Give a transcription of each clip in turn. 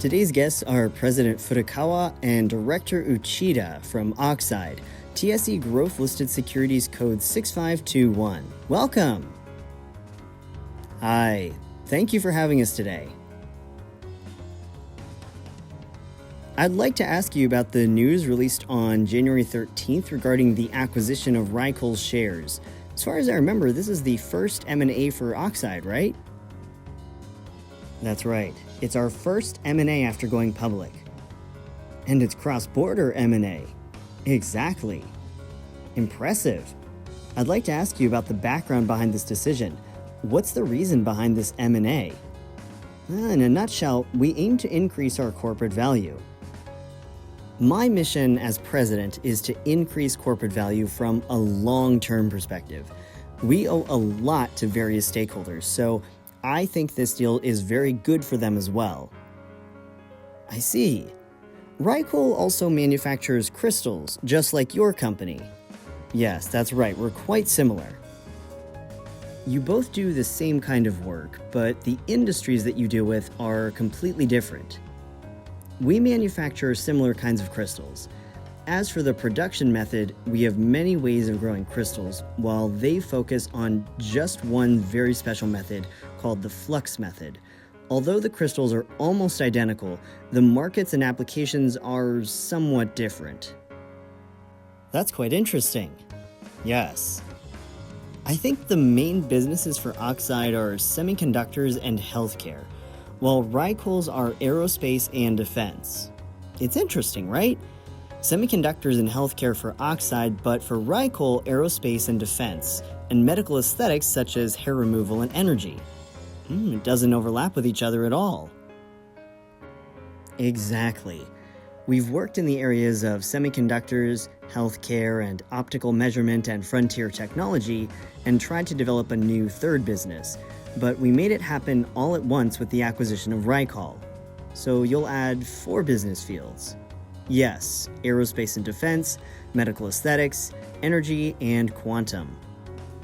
Today's guests are President Furukawa and Director Uchida from OXIDE, TSE Growth listed securities code 6521. Welcome! Hi, thank you for having us today. I'd like to ask you about the news released on January 13th regarding the acquisition of Raicol's shares. As far as I remember, this is the first M&A for OXIDE, right? That's right. It's our first M&A after going public. And it's cross-border M&A. Exactly. Impressive. I'd like to ask you about the background behind this decision. What's the reason behind this M&A? In a nutshell, we aim to increase our corporate value. My mission as president is to increase corporate value from a long-term perspective. We owe a lot to various stakeholders, so I think this deal is very good for them as well. I see. Raicol also manufactures crystals, just like your company. Yes, that's right, we're quite similar. You both do the same kind of work, but the industries that you deal with are completely different. We manufacture similar kinds of crystals. As for the production method, we have many ways of growing crystals, while they focus on just one very special method called the flux method. Although the crystals are almost identical, the markets and applications are somewhat different. That's quite interesting. Yes. I think the main businesses for OXIDE are semiconductors and healthcare, while Raicol's are aerospace and defense. It's interesting, right? Semiconductors and healthcare for OXIDE, but for Raicol, aerospace and defense, and medical aesthetics such as hair removal and energy. It doesn't overlap with each other at all. Exactly. We've worked in the areas of semiconductors, healthcare, and optical measurement and frontier technology, and tried to develop a new third business, but we made it happen all at once with the acquisition of Raicol. So you'll add 4 business fields. Yes, aerospace and defense, medical aesthetics, energy, and quantum.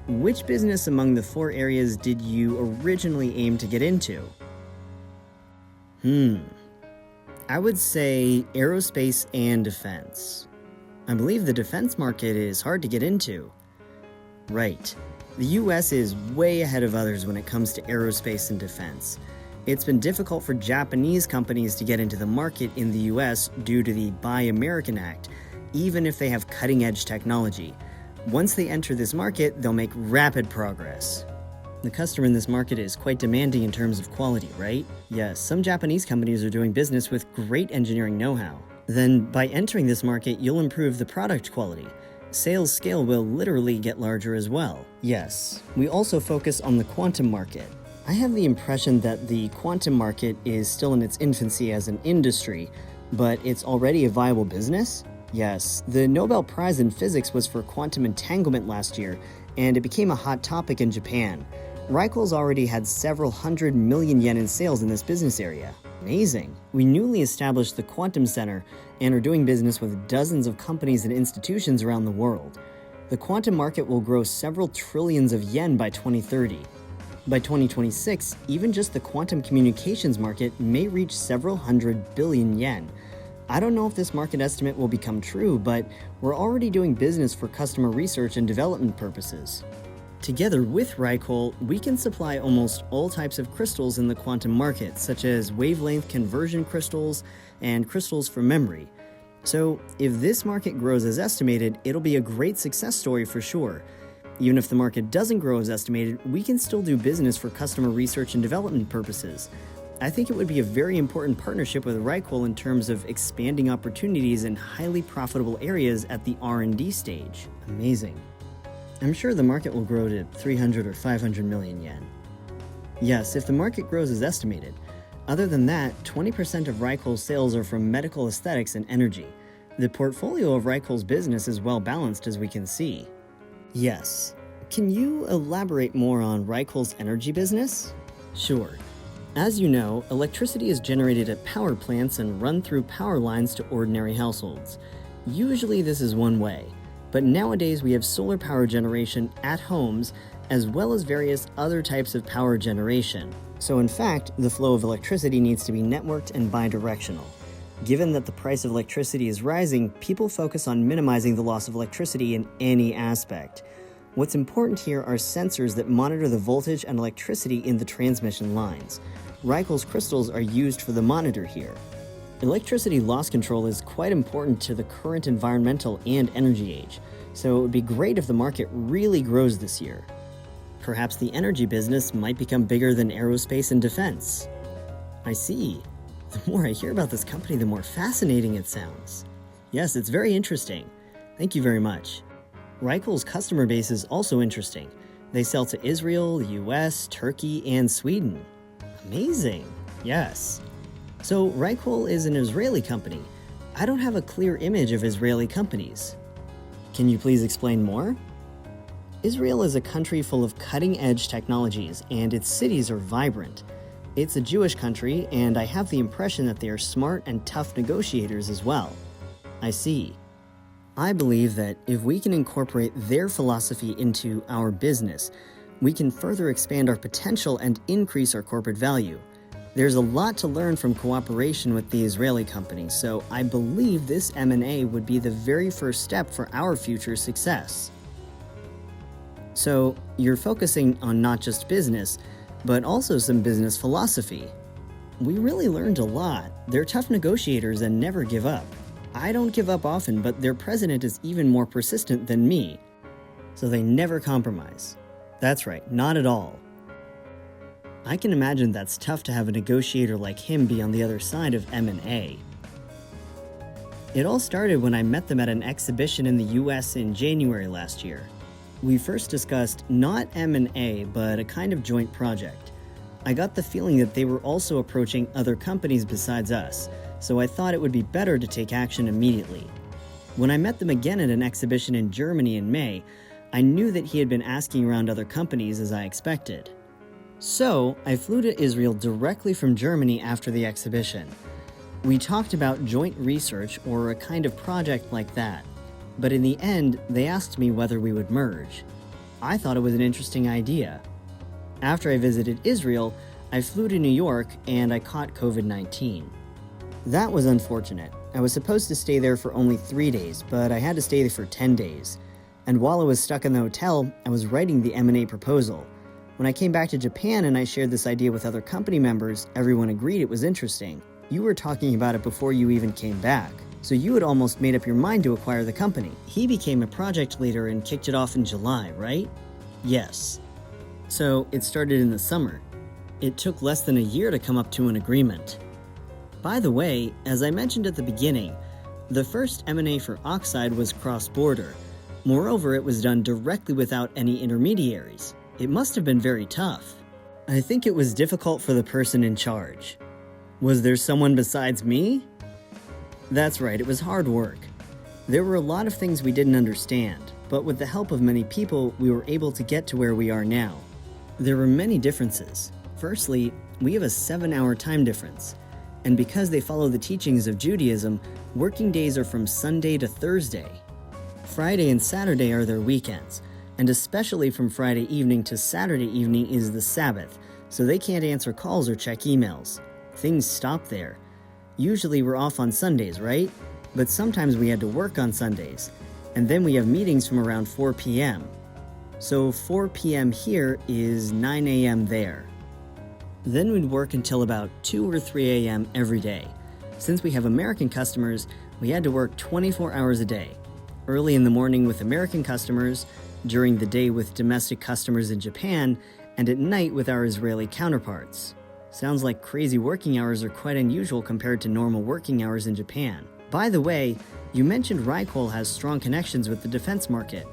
Which business among the 4 areas did you originally aim to get into? I would say aerospace and defense. I believe the defense market is hard to get into. Right. The US is way ahead of others when it comes to aerospace and defense. It's been difficult for Japanese companies to get into the market in the US due to the Buy American Act, even if they have cutting-edge technology. Once they enter this market, they'll make rapid progress. The customer in this market is quite demanding in terms of quality, right? Yes, some Japanese companies are doing business with great engineering know-how. Then, by entering this market, you'll improve the product quality. Sales scale will literally get larger as well. Yes, we also focus on the quantum market. I have the impression that the quantum market is still in its infancy as an industry, but it's already a viable business? Yes, the Nobel Prize in Physics was for quantum entanglement last year, and it became a hot topic in Japan. Raicol's already had several hundred million yen in sales in this business area. Amazing. We newly established the Quantum Center and are doing business with dozens of companies and institutions around the world. The quantum market will grow several trillions of yen by 2030. By 2026, even just the quantum communications market may reach several hundred billion yen. I don't know if this market estimate will become true, but we're already doing business for customer research and development purposes. Together with Raicol, we can supply almost all types of crystals in the quantum market, such as wavelength conversion crystals and crystals for memory. So, if this market grows as estimated, it'll be a great success story for sure. Even if the market doesn't grow as estimated, we can still do business for customer research and development purposes. I think it would be a very important partnership with Raicol in terms of expanding opportunities in highly profitable areas at the R&D stage. Amazing. I'm sure the market will grow to 300 or 500 million yen. Yes, if the market grows as estimated. Other than that, 20% of Raicol's sales are from medical aesthetics and energy. The portfolio of Raicol's business is well balanced, as we can see. Yes. Can you elaborate more on Raicol's energy business? Sure. As you know, electricity is generated at power plants and run through power lines to ordinary households. Usually this is one way, but nowadays we have solar power generation at homes as well as various other types of power generation. So in fact, the flow of electricity needs to be networked and bidirectional. Given that the price of electricity is rising, people focus on minimizing the loss of electricity in any aspect. What's important here are sensors that monitor the voltage and electricity in the transmission lines. Raicol's crystals are used for the monitor here. Electricity loss control is quite important to the current environmental and energy age, so it would be great if the market really grows this year. Perhaps the energy business might become bigger than aerospace and defense. I see. The more I hear about this company, the more fascinating it sounds. Yes, it's very interesting. Thank you very much. Raicol's customer base is also interesting. They sell to Israel, the US, Turkey, and Sweden. Amazing. Yes. So Raicol is an Israeli company. I don't have a clear image of Israeli companies. Can you please explain more? Israel is a country full of cutting-edge technologies, and its cities are vibrant. It's a Jewish country, and I have the impression that they are smart and tough negotiators as well. I see. I believe that if we can incorporate their philosophy into our business, we can further expand our potential and increase our corporate value. There's a lot to learn from cooperation with the Israeli company, so I believe this M&A would be the very first step for our future success. So, you're focusing on not just business, but also some business philosophy. We really learned a lot. They're tough negotiators and never give up. I don't give up often, but their president is even more persistent than me. So they never compromise. That's right, not at all. I can imagine that's tough to have a negotiator like him be on the other side of M&A. It all started when I met them at an exhibition in the US in January last year. We first discussed not M&A, but a kind of joint project. I got the feeling that they were also approaching other companies besides us, so I thought it would be better to take action immediately. When I met them again at an exhibition in Germany in May, I knew that he had been asking around other companies as I expected. So, I flew to Israel directly from Germany after the exhibition. We talked about joint research or a kind of project like that, but in the end, they asked me whether we would merge. I thought it was an interesting idea. After I visited Israel, I flew to New York and I caught COVID-19. That was unfortunate. I was supposed to stay there for only 3 days, but I had to stay there for 10 days. And while I was stuck in the hotel, I was writing the M&A proposal. When I came back to Japan and I shared this idea with other company members, everyone agreed it was interesting. You were talking about it before you even came back, so you had almost made up your mind to acquire the company. He became a project leader and kicked it off in July, right? Yes. So it started in the summer. It took less than a year to come up to an agreement. By the way, as I mentioned at the beginning, the first M&A for OXIDE was cross-border. Moreover, it was done directly without any intermediaries. It must have been very tough. I think it was difficult for the person in charge. Was there someone besides me? That's right, it was hard work. There were a lot of things we didn't understand, but with the help of many people, we were able to get to where we are now. There were many differences. Firstly, we have a 7-hour time difference. And because they follow the teachings of Judaism, working days are from Sunday to Thursday. Friday and Saturday are their weekends, and especially from Friday evening to Saturday evening is the Sabbath, so they can't answer calls or check emails. Things stop there. Usually we're off on Sundays, right? But sometimes we had to work on Sundays, and then we have meetings from around 4 p.m. So 4 p.m. here is 9 a.m. there. Then we'd work until about 2 or 3 a.m. every day. Since we have American customers, we had to work 24 hours a day. Early in the morning with American customers, during the day with domestic customers in Japan, and at night with our Israeli counterparts. Sounds like crazy working hours are quite unusual compared to normal working hours in Japan. By the way, you mentioned Raicol has strong connections with the defense market.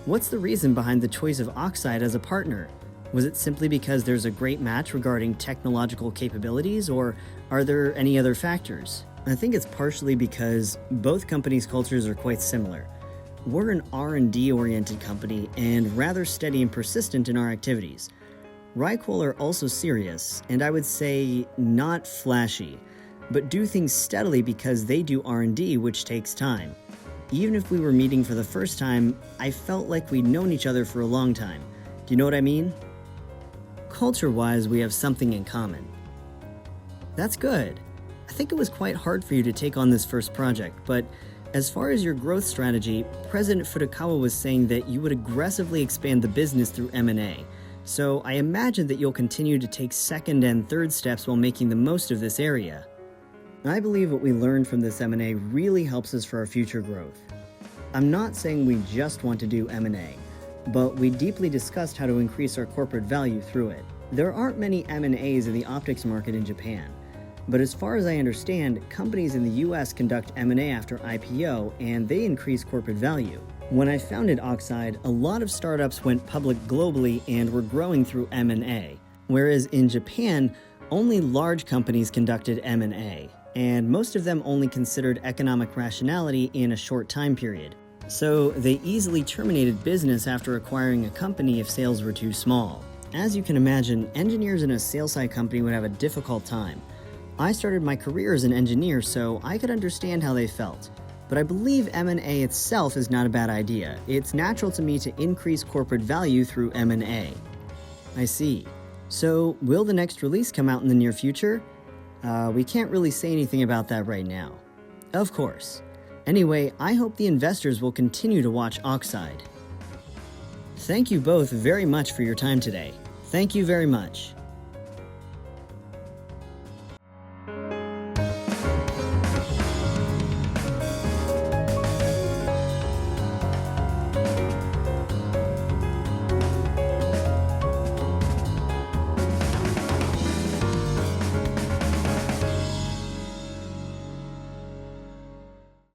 What's the reason behind the choice of OXIDE as a partner? Was it simply because there's a great match regarding technological capabilities, or are there any other factors? I think it's partially because both companies' cultures are quite similar. We're an R&D-oriented company and rather steady and persistent in our activities. Raicol are also serious, and I would say not flashy, but do things steadily because they do R&D, which takes time. Even if we were meeting for the first time, I felt like we'd known each other for a long time. Do you know what I mean? Culture-wise, we have something in common. That's good. I think it was quite hard for you to take on this first project, but as far as your growth strategy, President Furukawa was saying that you would aggressively expand the business through M&A. So I imagine that you'll continue to take second and third steps while making the most of this area. I believe what we learned from this M&A really helps us for our future growth. I'm not saying we just want to do M&A, but we deeply discussed how to increase our corporate value through it. There aren't many M&As in the optics market in Japan, but as far as I understand, companies in the US conduct M&A after IPO and they increase corporate value. When I founded OXIDE, a lot of startups went public globally and were growing through M&A, whereas in Japan, only large companies conducted M&A, and most of them only considered economic rationality in a short time period. So they easily terminated business after acquiring a company if sales were too small. As you can imagine, engineers in a sales-side company would have a difficult time. I started my career as an engineer, so I could understand how they felt. But I believe M&A itself is not a bad idea. It's natural to me to increase corporate value through M&A. I see. So will the next release come out in the near future? We can't really say anything about that right now. Of course. Anyway, I hope the investors will continue to watch OXIDE. Thank you both very much for your time today. Thank you very much.